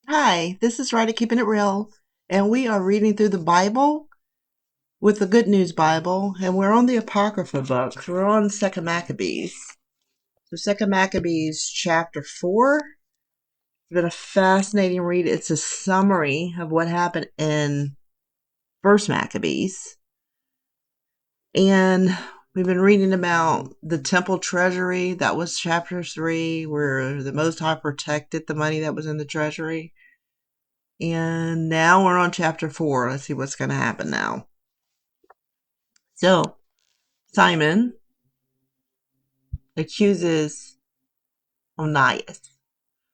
Hi, this is Ridea Keeping It Real, and we are reading through the Bible with the Good News Bible, and we're on the Apocrypha books. We're on Second Maccabees. So Second Maccabees chapter 4. It's been a fascinating read. It's a summary of what happened in First Maccabees. And we've been reading about the temple treasury. That was chapter 3, where the Most High protected the money that was in the treasury. And now we're on chapter 4. Let's see what's going to happen now. So, Simon accuses Onias.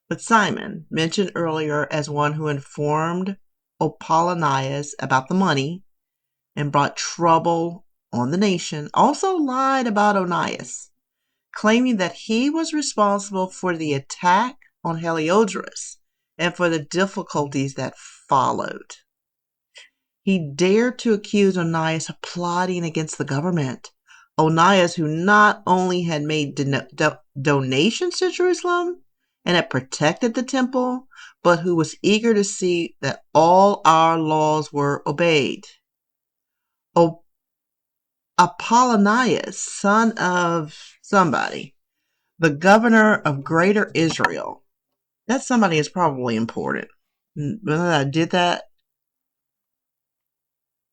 But Simon, mentioned earlier as one who informed Apollonius about the money and brought trouble on the nation, also lied about Onias, claiming that he was responsible for the attack on Heliodorus and for the difficulties that followed. He dared to accuse Onias of plotting against the government. Onias, who not only had made donations to Jerusalem and had protected the temple, but who was eager to see that all our laws were obeyed. Apollonius, son of somebody, the governor of Greater Israel. That somebody is probably important. Did that?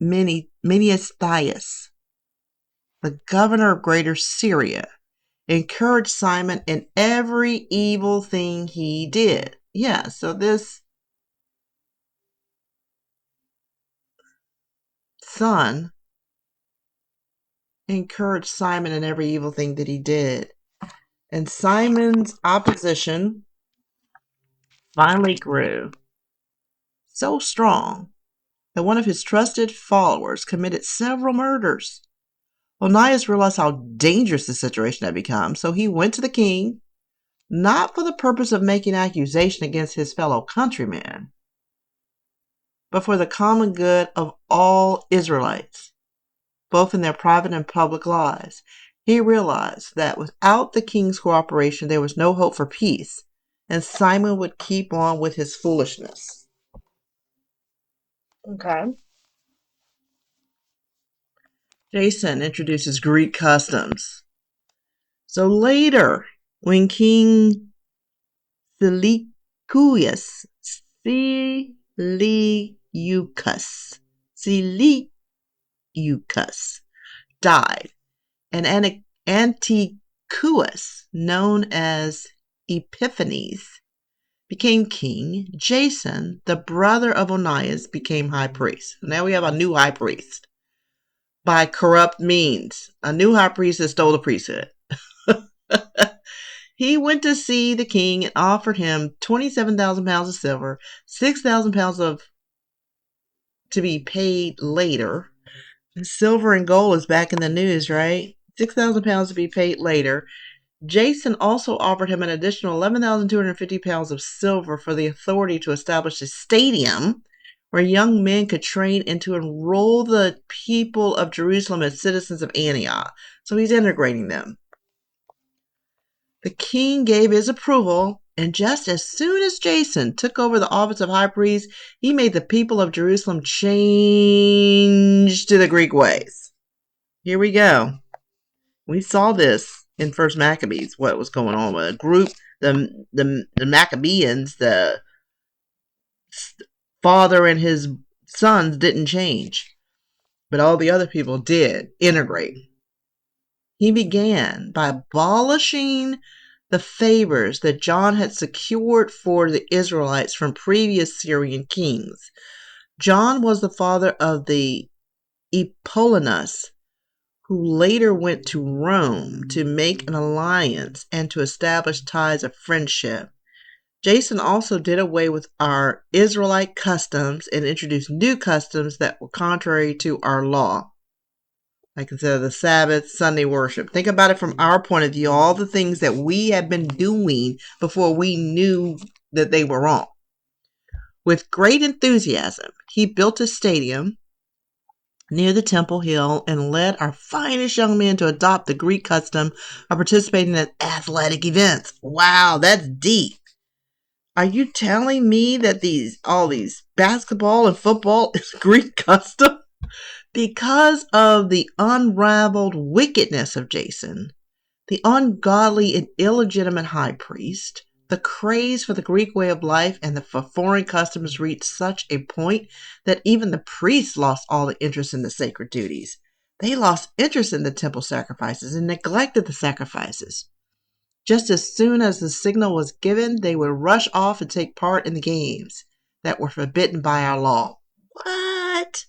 Menias, the governor of Greater Syria, encouraged Simon in every evil thing he did. Yeah, so this son encouraged Simon in every evil thing that he did. And Simon's opposition finally grew so strong that one of his trusted followers committed several murders. Onias realized how dangerous the situation had become, so he went to the king, not for the purpose of making accusation against his fellow countrymen, but for the common good of all Israelites, both in their private and public lives. He realized that without the king's cooperation, there was no hope for peace, and Simon would keep on with his foolishness. Okay. Jason introduces Greek customs. So later, when King Seleucus died, and Antiochus, known as Epiphanes, became king, Jason, the brother of Onias, became high priest. Now we have a new high priest by corrupt means. A new high priest that stole the priesthood. He went to see the king and offered him 27,000 pounds of silver, 6,000 pounds of to be paid later. Silver and gold is back in the news, right? 6,000 pounds to be paid later. Jason also offered him an additional 11,250 pounds of silver for the authority to establish a stadium where young men could train and to enroll the people of Jerusalem as citizens of Antioch. So he's integrating them. The king gave his approval, and just as soon as Jason took over the office of high priest, he made the people of Jerusalem change to the Greek ways. Here we go. We saw this in First Maccabees, what was going on with a group, the Maccabeans, the father and his sons didn't change, but all the other people did integrate. He began by abolishing the favors that John had secured for the Israelites from previous Syrian kings. John was the father of the Apollonius, who later went to Rome to make an alliance and to establish ties of friendship. Jason also did away with our Israelite customs and introduced new customs that were contrary to our law. Like instead of the Sabbath, Sunday worship. Think about it from our point of view, all the things that we had been doing before we knew that they were wrong. With great enthusiasm, he built a stadium near the Temple Hill and led our finest young men to adopt the Greek custom of participating in athletic events. Wow, that's deep. Are you telling me that all these basketball and football is Greek custom? Because of the unraveled wickedness of Jason, the ungodly and illegitimate high priest, the craze for the Greek way of life and for foreign customs reached such a point that even the priests lost all the interest in the sacred duties. They lost interest in the temple sacrifices and neglected the sacrifices. Just as soon as the signal was given, they would rush off and take part in the games that were forbidden by our law. What?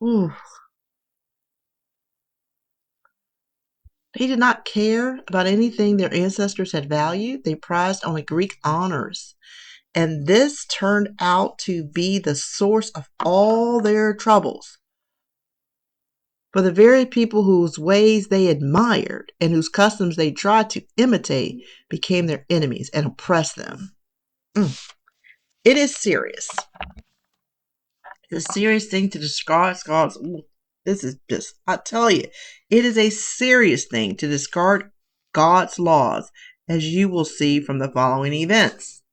Ooh. They did not care about anything their ancestors had valued. They prized only Greek honors. And this turned out to be the source of all their troubles. For the very people whose ways they admired and whose customs they tried to imitate became their enemies and oppressed them. It is serious. It's a serious thing to discard God's. This is just, I tell you, it is a serious thing to discard God's laws, as you will see from the following events.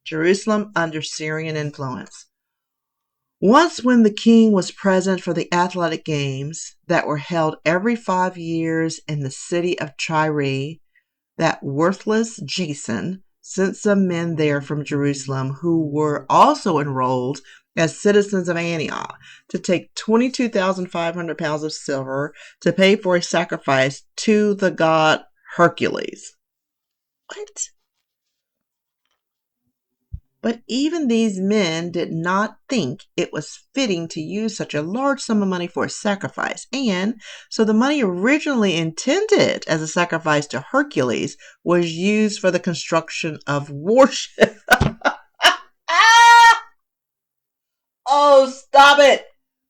Jerusalem under Syrian influence. Once when the king was present for the athletic games that were held every 5 years in the city of Tyre, that worthless Jason sent some men there from Jerusalem who were also enrolled as citizens of Antioch to take 22,500 pounds of silver to pay for a sacrifice to the god Hercules. What? But even these men did not think it was fitting to use such a large sum of money for a sacrifice, and so the money originally intended as a sacrifice to Hercules was used for the construction of warships. Oh, stop it!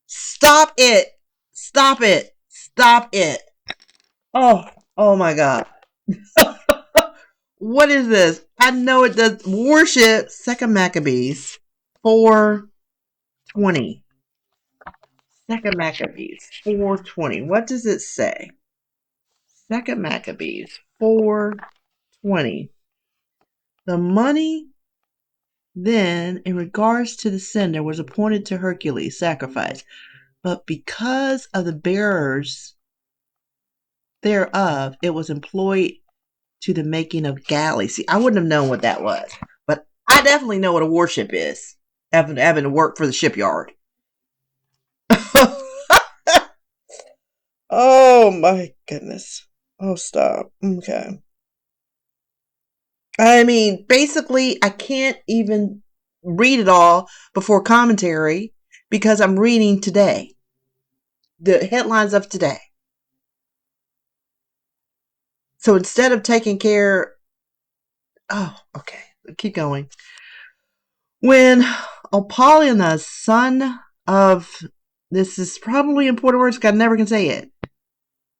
Stop it! Stop it! Stop it! Oh my God. What is this? I know it does. Worship, 2nd Maccabees 4:20. 2nd Maccabees 4:20. What does it say? 2nd Maccabees 4:20. The money then, in regards to the sender, was appointed to Hercules' sacrifice, but because of the bearers thereof, it was employed to the making of galleys. See, I wouldn't have known what that was, but I definitely know what a warship is, having to work for the shipyard. Oh my goodness. Oh, stop. Okay. I mean, basically, I can't even read it all before commentary because I'm reading today. The headlines of today. So instead of taking care... Oh, okay. Keep going. When Apollonius, son of... This is probably important words because I never can say it.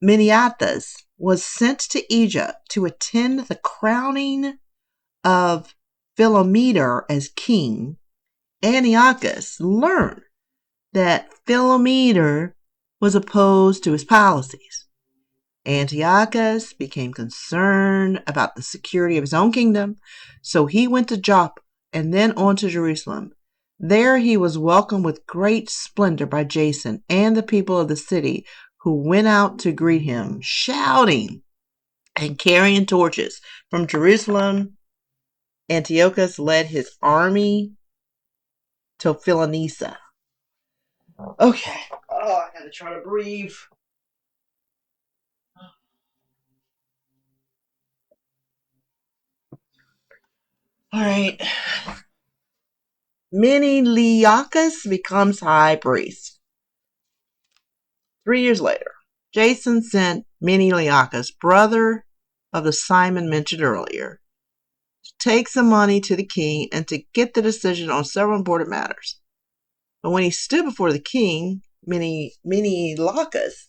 Miniatus was sent to Egypt to attend the crowning of Philometor as king. Antiochus learned that Philometor was opposed to his policies. Antiochus became concerned about the security of his own kingdom, so he went to Joppa and then on to Jerusalem. There he was welcomed with great splendor by Jason and the people of the city, who went out to greet him, shouting and carrying torches. From Jerusalem, Antiochus led his army to Philonisa. Okay. Oh, I gotta try to breathe. All right. Menelaus becomes high priest. 3 years later, Jason sent Menelaus, brother of the Simon mentioned earlier, to take some money to the king and to get the decision on several important matters. But when he stood before the king, Menelaus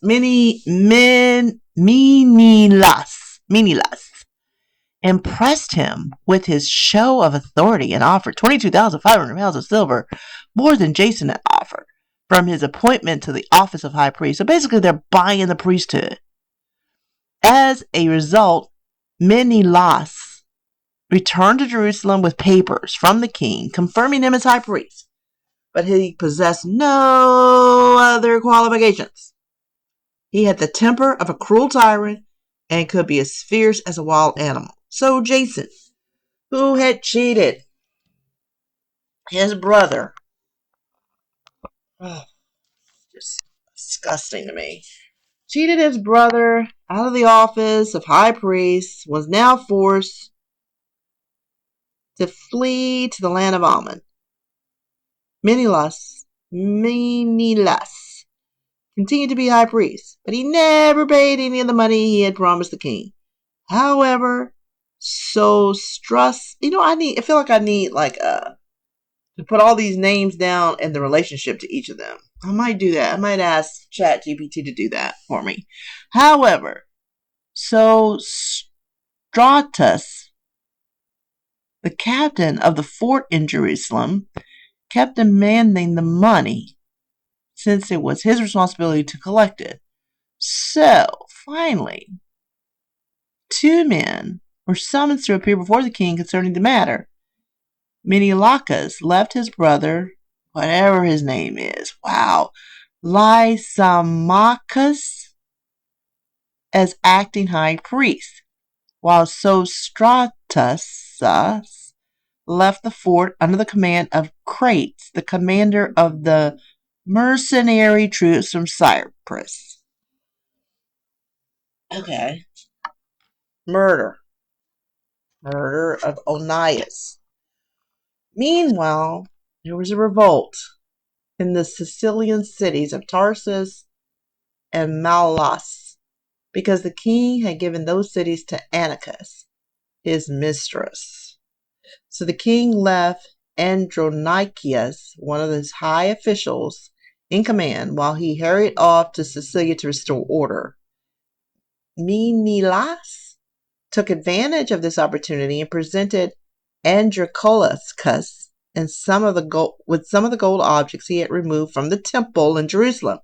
impressed him with his show of authority and offered 22,500 pounds of silver, more than Jason had offered, from his appointment to the office of high priest. So basically, they're buying the priesthood. As a result, Menelaus returned to Jerusalem with papers from the king confirming him as high priest, but he possessed no other qualifications. He had the temper of a cruel tyrant and could be as fierce as a wild animal. So Jason, who had cheated his brother, just disgusting to me, cheated his brother out of the office of high priest, was now forced to flee to the land of Ammon. Menelaus continued to be high priest, but he never paid any of the money he had promised the king. However, so Struss, I feel like I need to put all these names down and the relationship to each of them. I might do that. I might ask ChatGPT to do that for me. However, so Stratus, the captain of the fort in Jerusalem, kept demanding the money since it was his responsibility to collect it. So, finally, 2 men were summoned to appear before the king concerning the matter. Menelaus left his brother, whatever his name is, Lysimachus, as acting high priest, while Sostratus left the fort under the command of Crates, the commander of the mercenary troops from Cyprus. Okay. Murder of Onias. Meanwhile, there was a revolt in the Sicilian cities of Tarsus and Maulos, because the king had given those cities to Antiochus, his mistress. So the king left Andronicus, one of his high officials, in command, while he hurried off to Sicilia to restore order. Menelaus took advantage of this opportunity and presented Andronicus and with some of the gold objects he had removed from the temple in Jerusalem.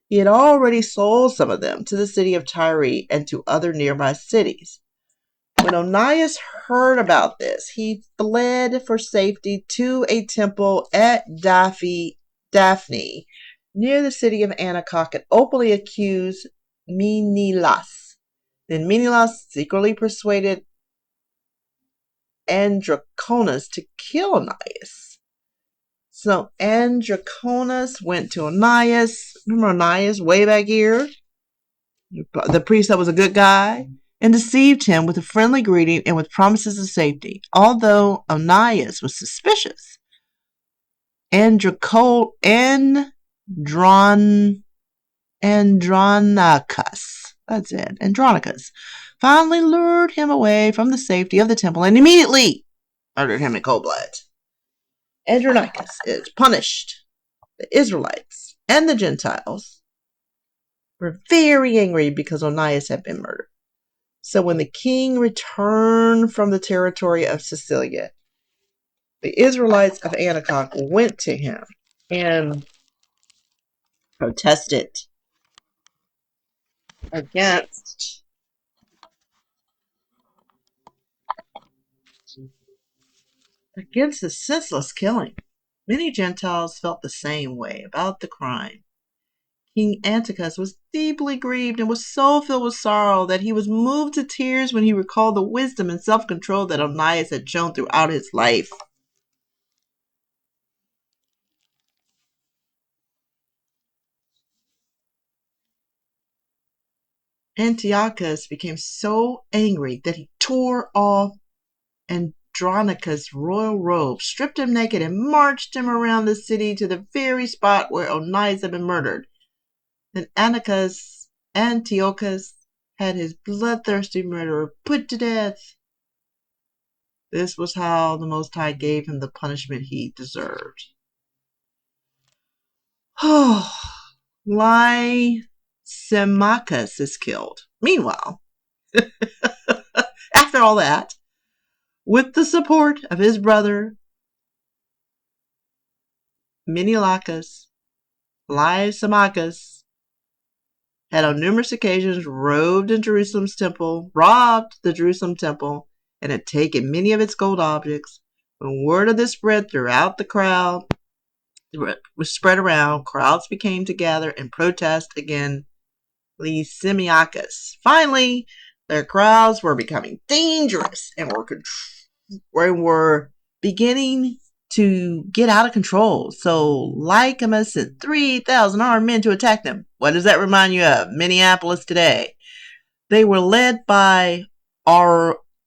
He had already sold some of them to the city of Tyre and to other nearby cities. When Onias heard about this, he fled for safety to a temple at Daphne, near the city of Antioch, and openly accused Menelaus. Then Menelaus secretly persuaded Andronicus to kill Onias. So Andronicus went to Onias. Remember Onias way back here? The priest that was a good guy? And deceived him with a friendly greeting and with promises of safety. Although Onias was suspicious, Andronicus finally lured him away from the safety of the temple and immediately murdered him in cold blood. Andronicus is punished. The Israelites and the Gentiles were very angry because Onias had been murdered. So when the king returned from the territory of Sicilia, the Israelites of Antioch went to him and protested against the senseless killing. Many Gentiles felt the same way about the crime. King Antiochus was deeply grieved and was so filled with sorrow that he was moved to tears when he recalled the wisdom and self-control that Onias had shown throughout his life. Antiochus became so angry that he tore off Andronicus' royal robe, stripped him naked, and marched him around the city to the very spot where Onias had been murdered. Then Antiochus had his bloodthirsty murderer put to death. This was how the Most High gave him the punishment he deserved. Lysimachus is killed. Meanwhile, after all that, with the support of his brother Menelaus, Lysimachus had on numerous occasions robbed the Jerusalem temple, and had taken many of its gold objects. When word of this spread throughout the crowd, was spread around, crowds became to gather and protest against Lysimachus. Finally, their crowds were becoming dangerous and were beginning to get out of control. So Lycamus sent 3,000 armed men to attack them. What does that remind you of? Minneapolis today. They were led by Aranus,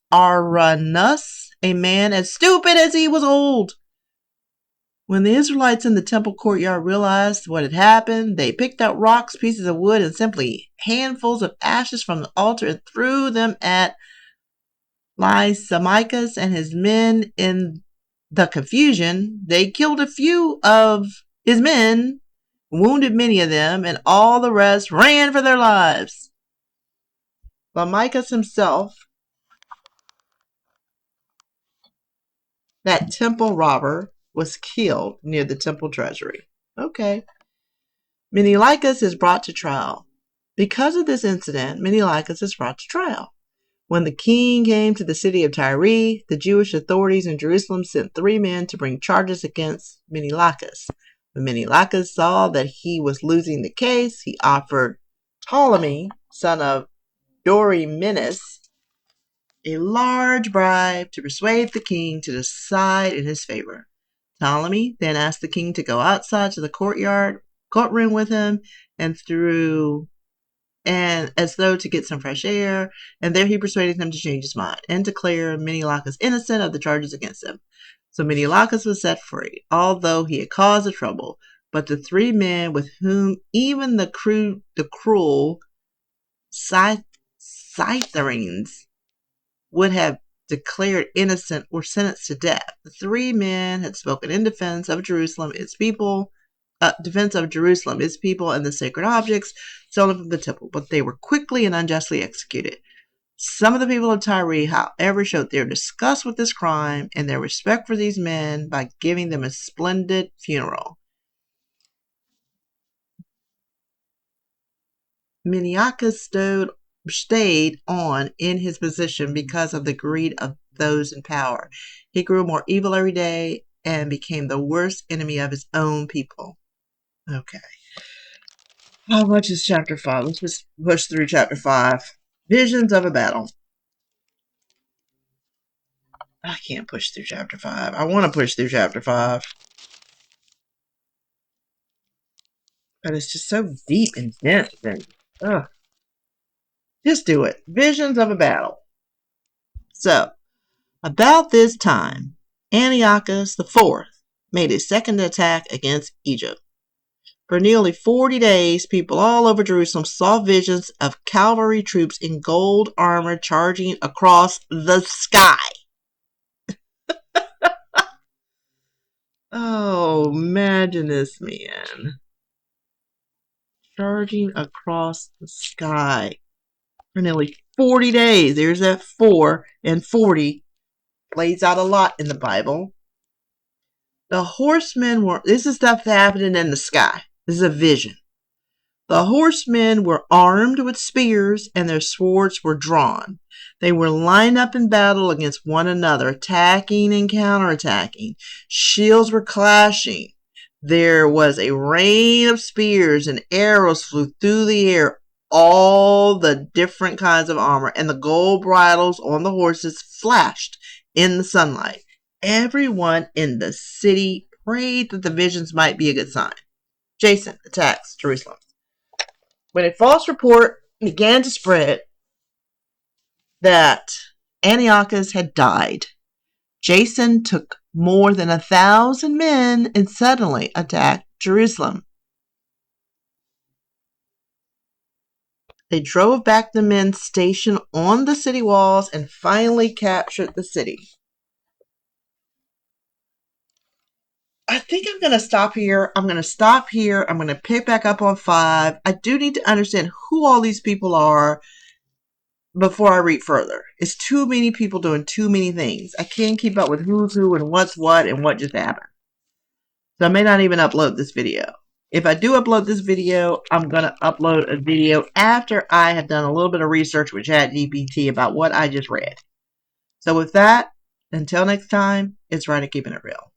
a man as stupid as he was old. When the Israelites in the temple courtyard realized what had happened, they picked up rocks, pieces of wood, and simply handfuls of ashes from the altar and threw them at Lysimachus and his men. In the confusion, they killed a few of his men, wounded many of them, and all the rest ran for their lives. Lysimachus himself, that temple robber, was killed near the temple treasury. Okay. Menelaus is brought to trial. Because of this incident, Menelaus is brought to trial. When the king came to the city of Tyre, the Jewish authorities in Jerusalem sent 3 men to bring charges against Menelaus. When Menelaus saw that he was losing the case, he offered Ptolemy, son of Dorymenes, a large bribe to persuade the king to decide in his favor. Ptolemy then asked the king to go outside to the courtroom with him and as though to get some fresh air, and there he persuaded him to change his mind and declare Menelaus innocent of the charges against him. So Menelaus was set free, although he had caused the trouble. But the 3 men with whom even the cruel Scythians would have declared innocent were sentenced to death. The 3 men had spoken in defense of Jerusalem, its people, and the sacred objects stolen from the temple, but they were quickly and unjustly executed. Some of the people of Tyre, however, showed their disgust with this crime and their respect for these men by giving them a splendid funeral. Menelaus stayed on in his position because of the greed of those in power. He grew more evil every day and became the worst enemy of his own people. Okay. How much is chapter 5? Let's just push through chapter 5. Visions of a battle. I can't push through chapter 5. I want to push through chapter 5. But it's just so deep and dense and just do it. Visions of a battle. So, about this time, Antiochus IV made a second attack against Egypt. For nearly 40 days, people all over Jerusalem saw visions of cavalry troops in gold armor charging across the sky. Oh, imagine this, man. Charging across the sky for nearly 40 days. There's that 4 and 40. Plays out a lot in the Bible. The horsemen were, this is stuff happening in the sky. This is a vision. The horsemen were armed with spears and their swords were drawn. They were lined up in battle against one another, attacking and counterattacking. Shields were clashing. There was a rain of spears and arrows flew through the air, all the different kinds of armor, and the gold bridles on the horses flashed in the sunlight. Everyone in the city prayed that the visions might be a good sign. Jason attacks Jerusalem. When a false report began to spread that Antiochus had died, Jason took more than 1,000 men and suddenly attacked Jerusalem. They drove back the men stationed on the city walls and finally captured the city. I think I'm going to stop here. I'm going to pick back up on 5. I do need to understand who all these people are before I read further. It's too many people doing too many things. I can't keep up with who's who and what's what and what just happened. So I may not even upload this video. If I do upload this video, I'm going to upload a video after I have done a little bit of research with ChatGPT about what I just read. So with that, until next time, it's Ridea keeping it real.